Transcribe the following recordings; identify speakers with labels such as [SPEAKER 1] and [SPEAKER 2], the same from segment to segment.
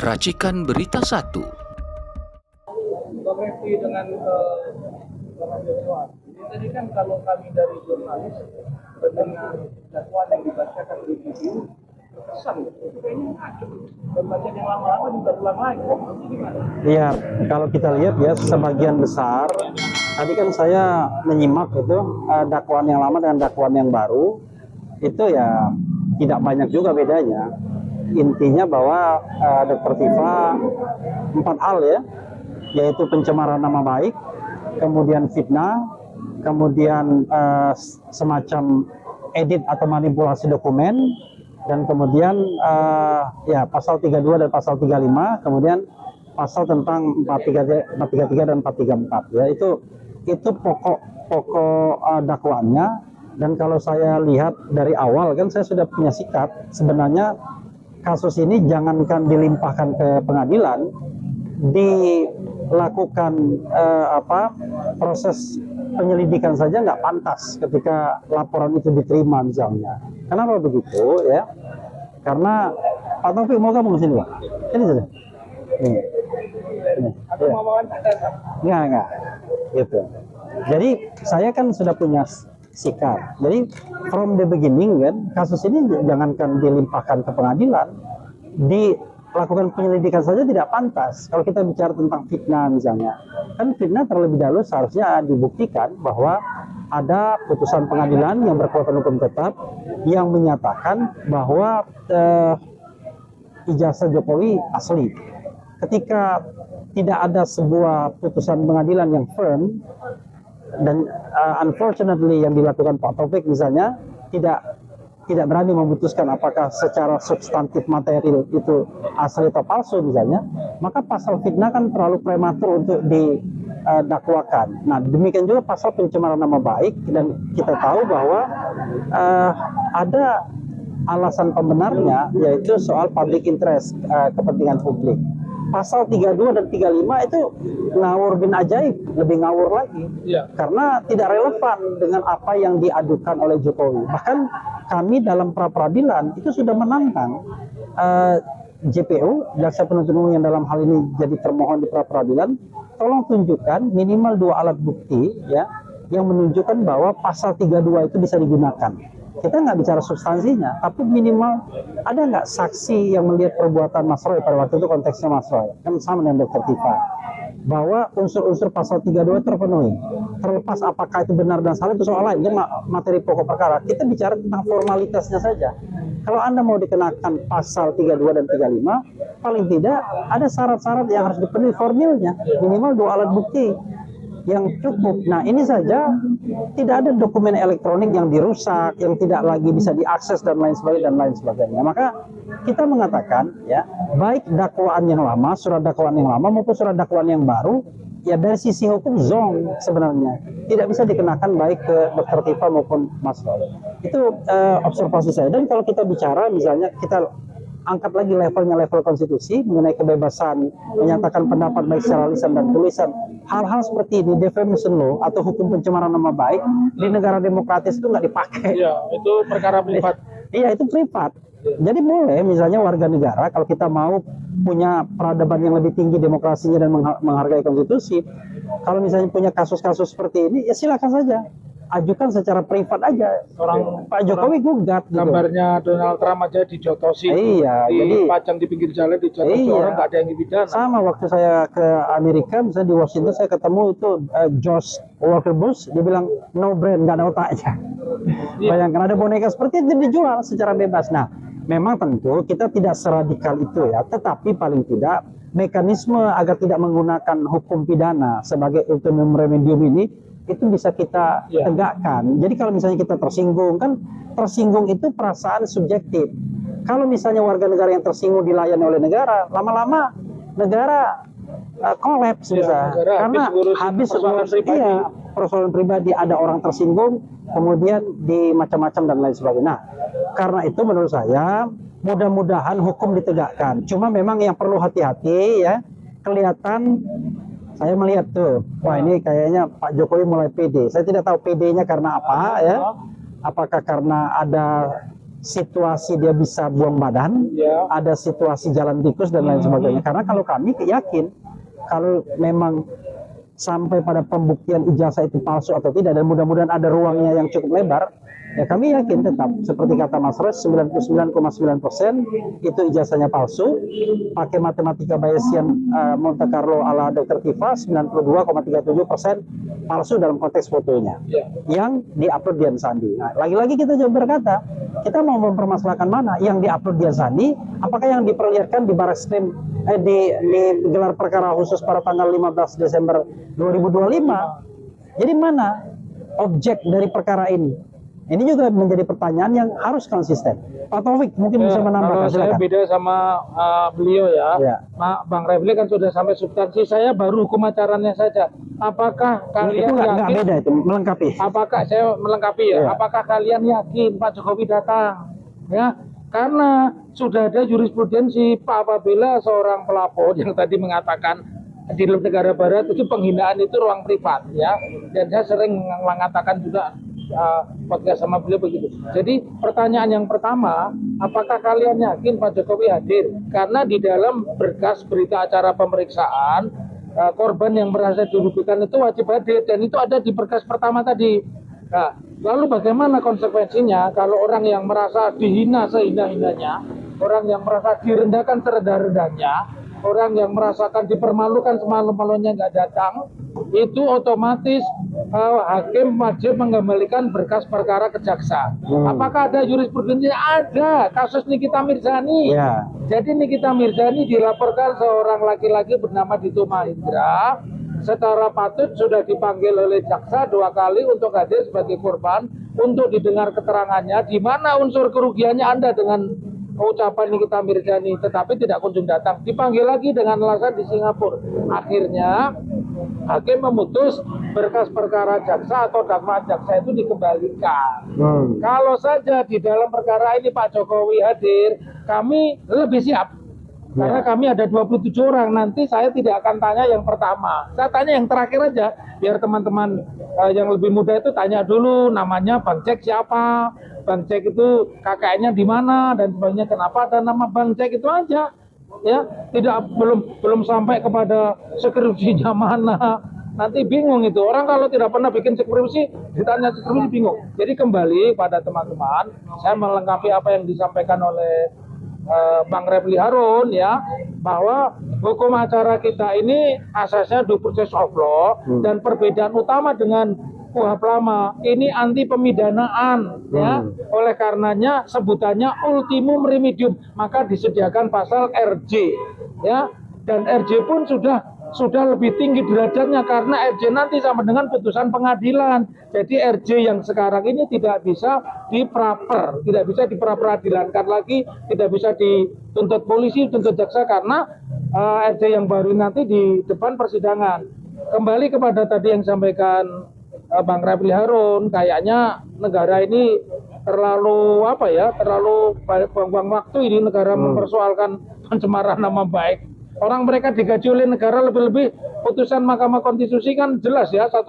[SPEAKER 1] Racikan Berita 1.
[SPEAKER 2] Koreksi dengan Bapak Joshua. Jadi tadi kan kalau kami dari jurnalis mendengar dakwaan yang dibacakan di video, kesan itu kayaknya ngaco. Pembacaan yang lama-lama juga ulang lagi. Itu gimana?
[SPEAKER 3] Iya, kalau kita lihat ya sebagian besar, tadi kan saya menyimak itu dakwaan yang lama dengan dakwaan yang baru, itu ya tidak banyak juga bedanya. Intinya bahwa Dr. Tifa 4 hal ya, yaitu pencemaran nama baik, kemudian fitnah, kemudian semacam edit atau manipulasi dokumen, dan kemudian ya pasal 32 dan pasal 35, kemudian pasal tentang 433 dan 434 ya, itu pokok dakwaannya. Dan kalau saya lihat dari awal kan saya sudah punya sikap, sebenarnya kasus ini jangankan dilimpahkan ke pengadilan, dilakukan proses penyelidikan saja nggak pantas ketika laporan itu diterima misalnya. Kenapa begitu ya? Karena Pak Taufik mau kamu kesini Pak? Ini saja. Ini.
[SPEAKER 2] Atau mau wawancara?
[SPEAKER 3] Enggak, gitu. Jadi saya kan sudah punya sikap. Jadi from the beginning kan, kasus ini jangankan dilimpahkan ke pengadilan, dilakukan penyelidikan saja tidak pantas. Kalau kita bicara tentang fitnah misalnya, kan fitnah terlebih dahulu seharusnya dibuktikan bahwa ada putusan pengadilan yang berkekuatan hukum tetap yang menyatakan bahwa ijazah Jokowi asli. Ketika tidak ada sebuah putusan pengadilan yang firm, dan unfortunately yang dilakukan Pak Taufik misalnya tidak berani memutuskan apakah secara substantif material itu asli atau palsu misalnya, maka pasal fitnah kan terlalu prematur untuk didakwakan. Nah, demikian juga pasal pencemaran nama baik, dan kita tahu bahwa ada alasan pembenarnya, yaitu soal public interest, kepentingan publik. Pasal 32 dan 35 itu ngawur bin ajaib, lebih ngawur lagi,
[SPEAKER 2] Ya.
[SPEAKER 3] karena tidak relevan dengan apa yang diadukan oleh Jokowi. Bahkan kami dalam pra-peradilan itu sudah menantang JPU, jaksa penuntut umum yang dalam hal ini jadi termohon di pra-peradilan, tolong tunjukkan minimal 2 alat bukti ya yang menunjukkan bahwa pasal 32 itu bisa digunakan. Kita nggak bicara substansinya, tapi minimal ada nggak saksi yang melihat perbuatan Mas Roy, pada waktu itu konteksnya Mas Roy, kan sama dengan Dr. Tifa, bahwa unsur-unsur pasal 32 terpenuhi. Terlepas apakah itu benar dan salah itu soal lain, itu materi pokok perkara. Kita bicara tentang formalitasnya saja. Kalau Anda mau dikenakan pasal 32 dan 35, paling tidak ada syarat-syarat yang harus dipenuhi formilnya, minimal 2 alat bukti yang cukup. Nah, ini saja tidak ada dokumen elektronik yang dirusak, yang tidak lagi bisa diakses dan lain sebagainya. Maka kita mengatakan ya, baik dakwaan yang lama, surat dakwaan yang lama maupun surat dakwaan yang baru, ya dari sisi hukum zonk sebenarnya tidak bisa dikenakan baik ke Dr. Tifa maupun Mas Roy. Itu observasi saya. Dan kalau kita bicara misalnya, kita angkat lagi levelnya, level konstitusi mengenai kebebasan menyatakan pendapat baik secara lisan dan tulisan. Hal-hal seperti ini, defamation law atau hukum pencemaran nama baik di negara demokratis itu nggak dipakai.
[SPEAKER 2] Iya, itu perkara privat.
[SPEAKER 3] Iya, itu privat. Jadi boleh misalnya warga negara, kalau kita mau punya peradaban yang lebih tinggi demokrasinya dan menghargai konstitusi, kalau misalnya punya kasus-kasus seperti ini, ya silakan saja ajukan secara privat aja. Pak Jokowi gugat gitu.
[SPEAKER 2] Gambarnya Donald Trump aja dijotosi,
[SPEAKER 3] Iya, jadi
[SPEAKER 2] dipajang di pinggir jalan, dijotosi, orang nggak ada yang dipidana.
[SPEAKER 3] sama waktu saya ke Amerika, misalnya di Washington, saya ketemu itu George Walker Bush, dia bilang no brain, nggak ada otaknya. Bayangkan ada boneka seperti itu dijual secara bebas. Nah, memang tentu kita tidak seradikal itu ya, tetapi paling tidak mekanisme agar tidak menggunakan hukum pidana sebagai ultimum remedium ini itu bisa kita tegakkan. Jadi kalau misalnya kita tersinggung, kan tersinggung itu perasaan subjektif. Kalau misalnya warga negara yang tersinggung dilayani oleh negara, lama-lama negara kolaps bisa. Karena habis ngurus persoalan pribadi, ada orang tersinggung, kemudian di macam-macam dan lain sebagainya. Nah, karena itu menurut saya mudah-mudahan hukum ditegakkan. Cuma memang yang perlu hati-hati ya, kelihatan. Saya melihat tuh, wah ini kayaknya Pak Jokowi mulai pede. Saya tidak tahu pedenya karena apa ya. Apakah karena ada situasi dia bisa buang badan,
[SPEAKER 2] Ya.
[SPEAKER 3] ada situasi jalan tikus dan lain sebagainya. Karena kalau kami yakin kalau memang sampai pada pembuktian ijazah itu palsu atau tidak, dan mudah-mudahan ada ruangnya yang cukup lebar, ya kami yakin tetap seperti kata Mas Ros, 99,9% itu ijazahnya palsu, pakai matematika Bayesian Monte Carlo ala Dr. Tifa, 92,37% palsu dalam konteks fotonya
[SPEAKER 2] Ya.
[SPEAKER 3] yang diupload Dian Sandi. Nah, lagi-lagi kita juga berkata, kita mau mempermasalahkan mana yang diupload Dian Sandi, apakah yang diperlihatkan di Barreskrim di gelar perkara khusus pada tanggal 15 Desember 2025. Jadi mana objek dari perkara ini? Ini juga menjadi pertanyaan yang harus konsisten. Pak Taufik mungkin bisa
[SPEAKER 1] Kalau
[SPEAKER 3] menambahkan,
[SPEAKER 1] saya
[SPEAKER 3] silakan.
[SPEAKER 1] beda sama beliau ya.
[SPEAKER 3] Ya.
[SPEAKER 1] Bang Refli kan sudah sampai substansi, saya baru hukum acaranya saja. Apakah
[SPEAKER 3] Itu
[SPEAKER 1] kalian
[SPEAKER 3] nggak
[SPEAKER 1] yakin?
[SPEAKER 3] beda, itu melengkapi.
[SPEAKER 1] Apakah saya melengkapi ya?
[SPEAKER 3] Ya.
[SPEAKER 1] Apakah kalian yakin Pak Jokowi datang? Ya, karena sudah ada jurisprudensi apabila seorang pelapor yang tadi mengatakan di dalam negara barat itu penghinaan itu ruang privat ya. Dan saya sering mengatakan juga podcast sama beliau begitu. Jadi pertanyaan yang pertama, apakah kalian yakin Pak Jokowi hadir? Karena di dalam berkas berita acara pemeriksaan korban yang merasa dirugikan itu wajib hadir dan itu ada di berkas pertama tadi. Nah, lalu bagaimana konsekuensinya kalau orang yang merasa dihina sehina-hinanya, orang yang merasa direndahkan serendah-rendahnya, orang yang merasakan dipermalukan semalu-malunya nggak datang, itu otomatis hakim wajib mengembalikan berkas perkara ke jaksa. Apakah ada jurisprudensi? Ada, kasus Nikita Mirzani.
[SPEAKER 3] Ya.
[SPEAKER 1] Jadi Nikita Mirzani dilaporkan seorang laki-laki bernama Dito Mahendra secara patut sudah dipanggil oleh jaksa 2 kali untuk hadir sebagai korban untuk didengar keterangannya di mana unsur kerugiannya Anda dengan ucapan Nikita Mirzani, tetapi tidak kunjung datang. Dipanggil lagi dengan alasan di Singapura. Akhirnya hakim memutus berkas perkara jaksa atau dakwaan jaksa itu dikembalikan. Kalau saja di dalam perkara ini Pak Jokowi hadir, kami lebih siap. Karena kami ada 27 orang, nanti saya tidak akan tanya yang pertama. Saya tanya yang terakhir aja, biar teman-teman yang lebih muda itu tanya dulu namanya Bang Jack siapa, Bang Jack itu kakaknya di mana dan sebagainya, kenapa ada nama Bang Jack itu aja. Ya, tidak belum sampai kepada skripsinya mana. Nanti bingung itu. Orang kalau tidak pernah bikin skripsi, ditanya skripsi bingung. Jadi kembali pada teman-teman, saya melengkapi apa yang disampaikan oleh Bang Refli Harun ya, bahwa hukum acara kita ini asasnya due process of law dan perbedaan utama dengan KUHP lama ini anti pemidanaan ya. Oleh karenanya sebutannya ultimum remedium, maka disediakan pasal RJ ya, dan RJ pun sudah lebih tinggi derajatnya karena RJ nanti sama dengan putusan pengadilan. Jadi RJ yang sekarang ini tidak bisa dipraper, tidak bisa diperadilankan lagi, tidak bisa dituntut polisi, tuntut jaksa karena RJ yang baru nanti di depan persidangan. Kembali kepada tadi yang disampaikan Bang Refli Harun, kayaknya negara ini terlalu terlalu buang-buang waktu ini negara mempersoalkan pencemaran nama baik. Orang mereka digaji oleh negara, lebih-lebih putusan Mahkamah Konstitusi kan jelas ya, 105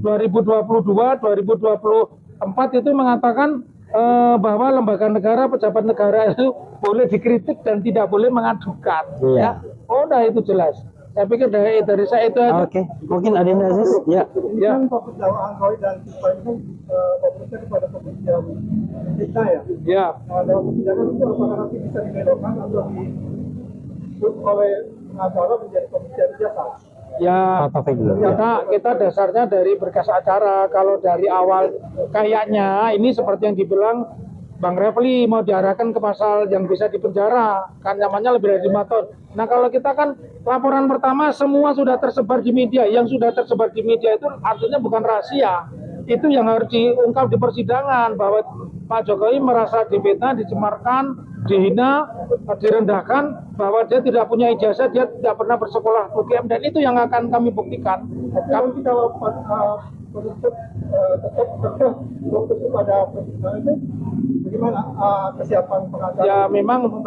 [SPEAKER 1] 2022 2024 itu mengatakan bahwa lembaga negara, pejabat negara itu boleh dikritik dan tidak boleh mengadukan. Ya, udah itu jelas. Saya pikir dari saya itu aja.
[SPEAKER 3] Oke, mungkin Adinda Aziz, ya.
[SPEAKER 1] Ya.
[SPEAKER 2] Kan fokus dakwaan Roy dan Tifa itu fokusnya kepada pembuktian kita ya.
[SPEAKER 1] Ya.
[SPEAKER 2] Nah, dalam persidangan itu apakah nanti bisa dibelokkan atau oleh pengacara menjadi pembuktian ijazah?
[SPEAKER 1] Ya,
[SPEAKER 3] Pak Taufik dulu.
[SPEAKER 1] kita dasarnya dari berkas acara. Kalau dari awal kayaknya ini seperti yang dibilang Bang Refli mau diarahkan ke pasal yang bisa dipenjara, kan namanya lebih dari 5 tahun. Nah kalau kita kan laporan pertama semua sudah tersebar di media, yang sudah tersebar di media itu artinya bukan rahasia. Itu yang harus diungkap di persidangan bahwa Pak Jokowi merasa difitnah, dicemarkan, dihina, direndahkan, bahwa dia tidak punya ijazah, dia tidak pernah bersekolah UGM, dan itu yang akan kami buktikan.
[SPEAKER 2] Tapi kalau penuntut tetap fokus kepada persidangan itu, bagaimana kesiapan pengacara?
[SPEAKER 1] Ya memang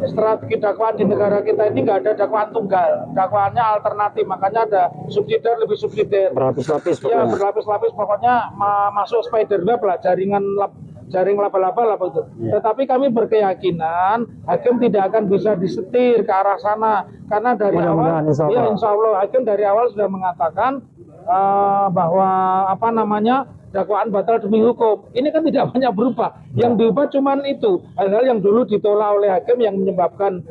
[SPEAKER 1] strategi dakwaan di negara kita ini nggak ada dakwaan tunggal, dakwaannya alternatif, makanya ada subsidiar lebih subsidiar.
[SPEAKER 3] Berlapis-lapis
[SPEAKER 1] Ya
[SPEAKER 3] pokoknya.
[SPEAKER 1] berlapis-lapis, pokoknya masuk spider web lah, jaringan jaring laba-laba lah begitu. Tetapi kami berkeyakinan hakim tidak akan bisa disetir ke arah sana karena dari awal,
[SPEAKER 3] Mudah-mudahan, insya Allah.
[SPEAKER 1] ya insya Allah hakim dari awal sudah mengatakan bahwa apa namanya dakwaan batal demi hukum. Ini kan tidak banyak berubah. Yang diubah cuman itu hal-hal yang dulu ditolak oleh hakim yang menyebabkan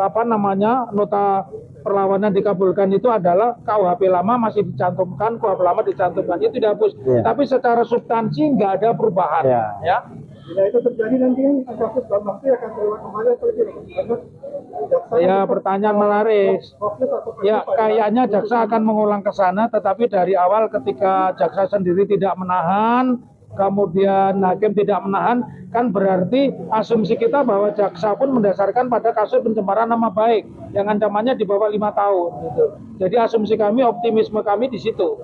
[SPEAKER 1] apa namanya nota perlawanan dikabulkan itu adalah KUHP lama masih dicantumkan, KUHP lama dicantumkan, itu dihapus. Tapi secara substansi nggak ada perubahan. Ya.
[SPEAKER 2] Bila itu terjadi nanti kan proses Bambang itu akan terulang kembali atau tidak?
[SPEAKER 1] Ya, pertanyaan menarik. Ya, kayaknya jaksa akan mengulang ke sana, tetapi dari awal ketika jaksa sendiri tidak menahan, kemudian hakim tidak menahan, kan berarti asumsi kita bahwa jaksa pun mendasarkan pada kasus pencemaran nama baik yang ancamannya di bawah 5 tahun. Gitu. Jadi asumsi kami, optimisme kami di situ.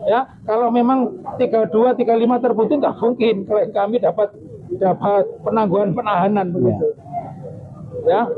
[SPEAKER 1] Ya, kalau memang 32, 35 terbukti nggak mungkin klien kami dapat penangguhan penahanan begitu. Ya.